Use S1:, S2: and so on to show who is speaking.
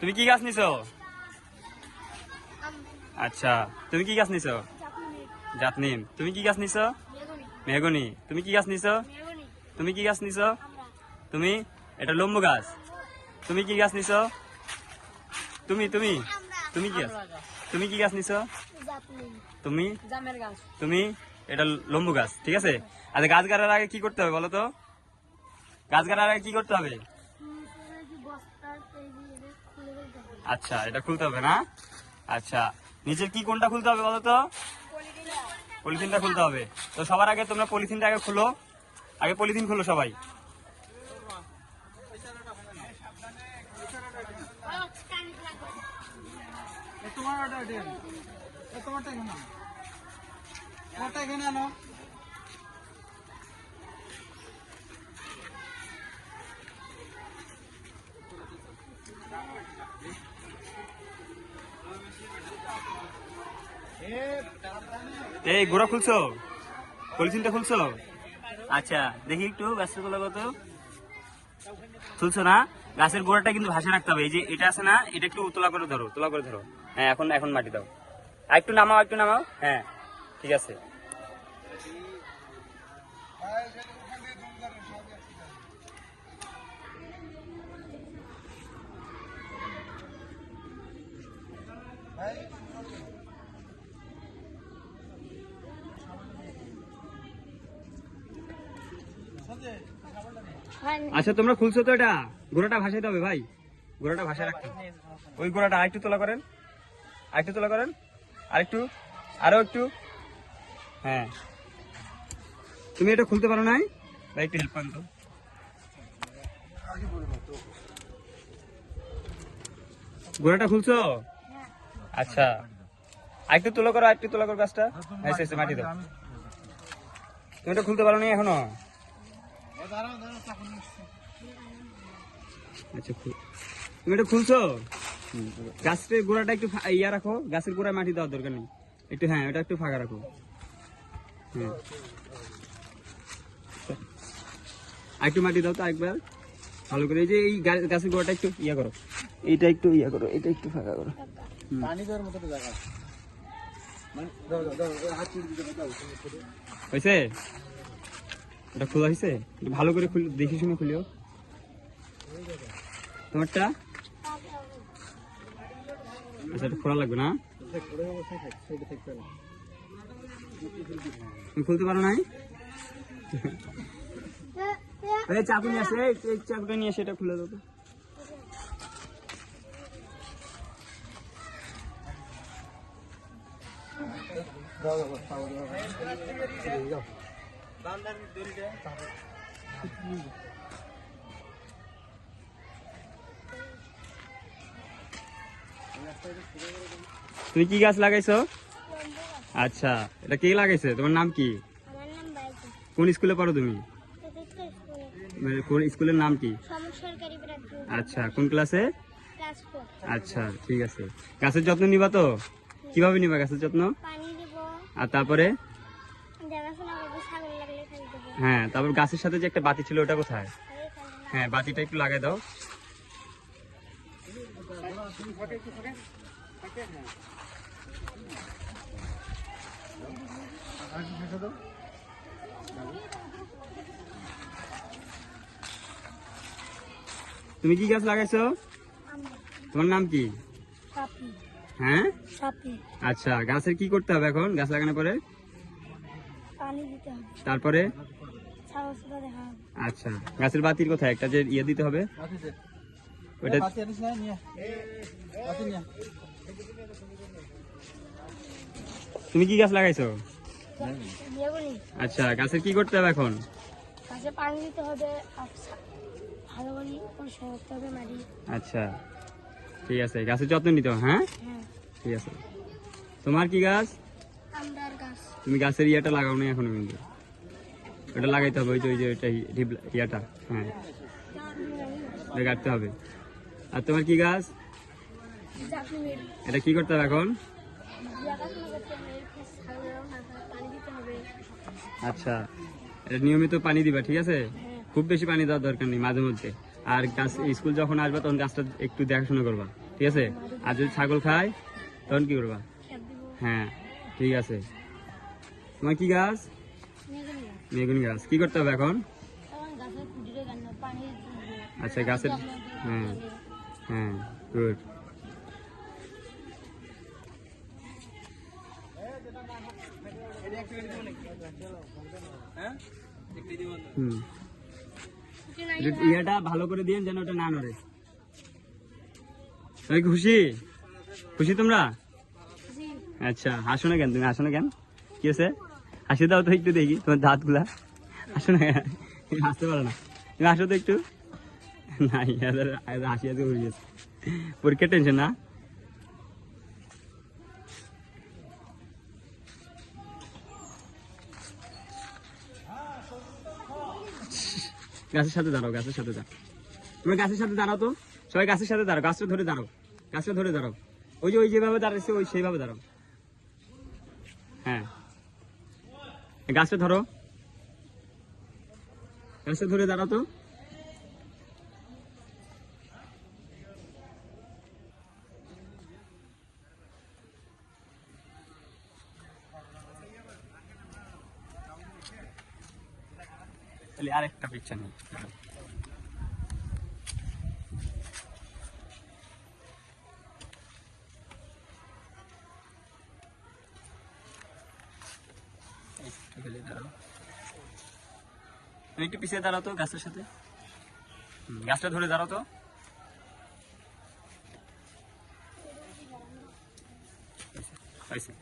S1: তুমি কি গাছ নিছো? আচ্ছা, তুমি কি গাছ নিছো? জাতনিম। তুমি কি গাছ নিছো? মেহগনি। তুমি কি গাছ নিছো? তুমি কি গাছ নিছো? তুমি এটা লম্বু গাছ। তুমি কি গাছ নিছো? তুমি তুমি তুমি কি গাছ? তুমি কি গাছ নিছো? তুমি তুমি এটা লম্বু গাছ। ঠিক আছে। আচ্ছা, গাছ গাড়ার আগে কি করতে হবে বলো তো? গাছ গাড়ার আগে কি করতে হবে? আচ্ছা, এটা খুলতে হবে না? আচ্ছা, নিচের কি কোনটা খুলতে হবে বলো তো? পলিথিনটা খুলতে হবে। তো সবার আগে তোমরা পলিথিনটা আগে খুলো। আগে পলিথিন খুলো সবাই। এই গোড়া খুলছো? পলিথিনটা খুলছো? আচ্ছা, দেখি একটু গাছের গোড়া কত খুলছো না? গাছের গোড়াটা কিন্তু ভাসে রাখতে হবে। এই যে এটা আছে না, এটা একটু তোলা করে ধরো, তোলা করে ধরো। হ্যাঁ, এখন এখন মাটি দাও। আর একটু নামাও, একটু নামাও। হ্যাঁ, ঠিক আছে। আচ্ছা, তোমরা খুলছো তো? এটা গোড়াটা ভাসাইতে হবে ভাই, গোড়াটা ভাসায় রাখতে হবে। ওই গোড়াটা আরেকটু তোলা করেন, আরেকটু তোলা করেন, আরেকটু, আরো একটু। হ্যাঁ, তুমি এটা খুলতে পারো নাই ভাই? একটু হেল্প করেন তো। গোড়াটা খুলছো? আচ্ছা, আরেকটু তোলা করো, আরেকটু তোলা করো গাছটা। মাটি দাও। তুমি এটা খুলতে পারো নাই এখনো? আচ্ছা, তুমি এটা খুলছো? গাছের গোড়াটা একটু ইয়া রাখো, গাছের গোড়ায় মাটি দেওয়ার দরকার নেই। একটু, হ্যাঁ, এটা একটু ফাঁকা রাখো। হ্যাঁ, একটু মাটি দাও তো একবার ভালো করে। এই যে এই গাছের গোড়াটা একটু ইয়া করো, এইটা একটু ইয়া করো, এটা একটু ফাঁকা করো। হয়েছে? এটা খোলা হয়েছে? ভালো করে দেখে শুনে খুলিও তোমারটা। আচ্ছা, এটা খোলা লাগবে না? তুমি খুলতে পারো নাই? চাকু নিয়ে আসে, চাকুটা নিয়ে এসে এটা খুলে দাও তো। তুমি কি গাছ লাগাইছো? আচ্ছা, এটা কে লাগাইছে? তোমার নাম কি? কোন স্কুলে পড়ো তুমি? কোন স্কুলের নাম কি? আচ্ছা, কোন ক্লাসে? আচ্ছা, ঠিক আছে। গাছের যত্ন নিবা তো? কিভাবে নিবা গাছের যত্ন? আর তারপরে? হ্যাঁ, তারপর গাছের সাথে যে একটা বাতি ছিল ওটা কোথায়? হ্যাঁ, বাতিটা একটু লাগাই দাও। তুমি কি গাছ লাগাইছো? তোমার নাম কি? হ্যাঁ, আচ্ছা, গাছের কি করতে হবে এখন? গাছ লাগানোর পরে তারপরে? আচ্ছা, গাছের বাতির কোথায় একটা যে ইয়ে দিতে হবে ওটা? তুমি কি গাছ লাগাইছো?
S2: বেগুনি।
S1: আচ্ছা, গাছের কি করতে হবে এখন?
S2: গাছে পানি দিতে হবে, আর ভালো করে পরিষ্কার করতে হবে মাটি।
S1: আচ্ছা ঠিক আছে, গাছের যত্ন নিতে হবে। হ্যাঁ
S2: হ্যাঁ,
S1: ঠিক আছে। তোমার কি গাছ?
S2: আমড়ার গাছ।
S1: তুমি গাছের ইয়াটা লাগাও না এখনো, কিন্তু ওটা লাগাইতে হবে। ওই যে ওইটা ইয়াটা, হ্যাঁ ওটা কাটতে হবে। আর তোমার কি গাছ?
S2: জাফি মেরি।
S1: এটা কি করতে হবে এখন?
S2: দেখাশোনা করতে হবে, পানি দিতে হবে।
S1: আচ্ছা, এটা নিয়মিত পানি দিবা, ঠিক আছে?
S2: হ্যাঁ,
S1: খুব বেশি পানি দেওয়ার দরকার নেই, মাঝে মধ্যে। আর গাছ স্কুল যখন আসবে তখন গাছটা একটু দেখাশোনা করবা, ঠিক আছে? আর যদি ছাগল খায় তখন কি করবা?
S2: খেত দিব।
S1: হ্যাঁ ঠিক আছে। তোমার কি গাছ?
S2: বেগুনি গাছ।
S1: বেগুনি গাছ। কি করতে হবে এখন?
S2: তখন গাছের খুঁটিতে পানি দিব।
S1: আচ্ছা, গাছের, হ্যাঁ হ্যাঁ, গুড। হুম, ইয়াটা ভালো করে দিন যেন ওটা না নড়ে। তুমি কি খুশি? খুশি তোমরা? আচ্ছা, হাসো না কেন? তুমি হাসো না কেন? কি আছে? হাসি দাও তো একটু দেখি তোমার দাঁত গুলা। হাসো না কেন? তুমি হাসতে পারো না, তুমি হাসো তো একটু। নাই, হাসি আছে উড়ে গেছে। পরীক্ষার টেনশন না? গাছের সাথে দাঁড়াও, গাছের সাথে দাঁড়াও। তুমি গাছের সাথে দাঁড়াও তো, সবাই গাছের সাথে দাঁড়াও। গাছটা ধরে দাঁড়াও, গাছটা ধরে দাঁড়াও। ওই যে ওই যেভাবে দাঁড়াচ্ছে ওই সেইভাবে দাঁড়াও। হ্যাঁ, গাছটা ধরো, গাছটা ধরে দাঁড়াও তো। তাহলে আরেকটা পিকচার নেই। তুমি একটু পিছিয়ে দাঁড়াও তো গাছের সাথে। গাছটা ধরে দাঁড়াও তো। হয়েছে।